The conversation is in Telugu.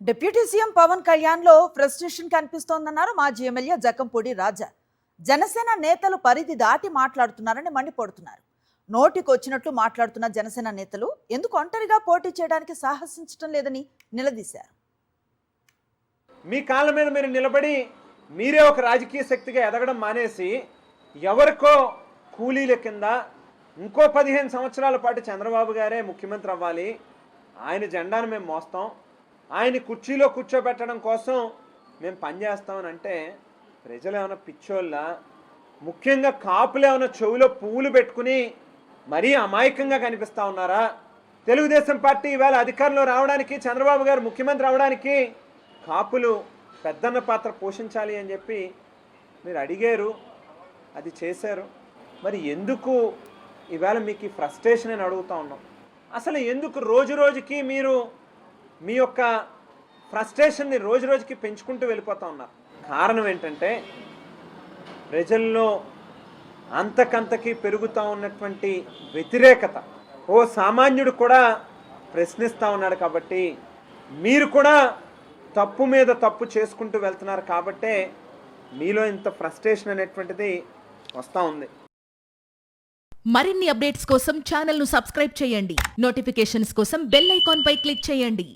డిప్యూటీ సీఎం పవన్ కళ్యాణ్ లో ఫ్రస్ట్రేషన్ కనిపిస్తోందన్నారు మాజీ ఎమ్మెల్యే జకంపూడి రాజా. జనసేన నేతలు పరిధి దాటి మాట్లాడుతున్నారని మండిపడుతున్నారు. నోటికొచ్చినట్లు మాట్లాడుతున్న జనసేన నేతలు ఎందుకు ఒంటరిగా పోటీ చేయడానికి సాహసించడం లేదని నిలదీశారు. మీ కాళ్ళ మీద మీరు నిలబడి మీరే ఒక రాజకీయ శక్తిగా ఎదగడం మానేసి ఎవరికో కూలీల కింద ఇంకో 15 సంవత్సరాల పాటు చంద్రబాబు గారే ముఖ్యమంత్రి అవ్వాలి, ఆయన జెండాను మేము మోస్తాం, ఆయన కుర్చీలో కూర్చోబెట్టడం కోసం మేము పనిచేస్తామని అంటే ప్రజలు ఏమైనా పిచ్చోళ్ళ? ముఖ్యంగా కాపులు ఏమైనా చెవులో పువ్వులు పెట్టుకుని మరీ అమాయకంగా కనిపిస్తూ ఉన్నారా? తెలుగుదేశం పార్టీ ఇవాళ అధికారంలో రావడానికి, చంద్రబాబు గారు ముఖ్యమంత్రి అవడానికి కాపులు పెద్దన్న పాత్ర పోషించాలి అని చెప్పి మీరు అడిగారు, అది చేశారు. మరి ఎందుకు ఇవాళ మీకు ఈ ఫ్రస్ట్రేషన్ అని అడుగుతూ ఉన్నాం. అసలు ఎందుకు రోజు రోజుకి మీరు మీ యొక్క ఫ్రస్ట్రేషన్ని రోజు రోజుకి పెంచుకుంటూ వెళ్ళిపోతూ ఉన్నారు? కారణం ఏంటంటే ప్రజల్లో అంతకంతకి పెరుగుతూ ఉన్నటువంటి వ్యతిరేకత ఓ సామాన్యుడు కూడా ప్రశ్నిస్తూ ఉన్నాడు. కాబట్టి మీరు కూడా తప్పు మీద తప్పు చేసుకుంటూ వెళ్తున్నారు. కాబట్టే మీలో ఇంత ఫ్రస్ట్రేషన్ అనేటువంటిది వస్తూ ఉంది. మరిన్ని అప్డేట్స్ కోసం ఛానల్ను సబ్స్క్రైబ్ చేయండి. నోటిఫికేషన్స్ కోసం బెల్ ఐకాన్ పై క్లిక్ చేయండి.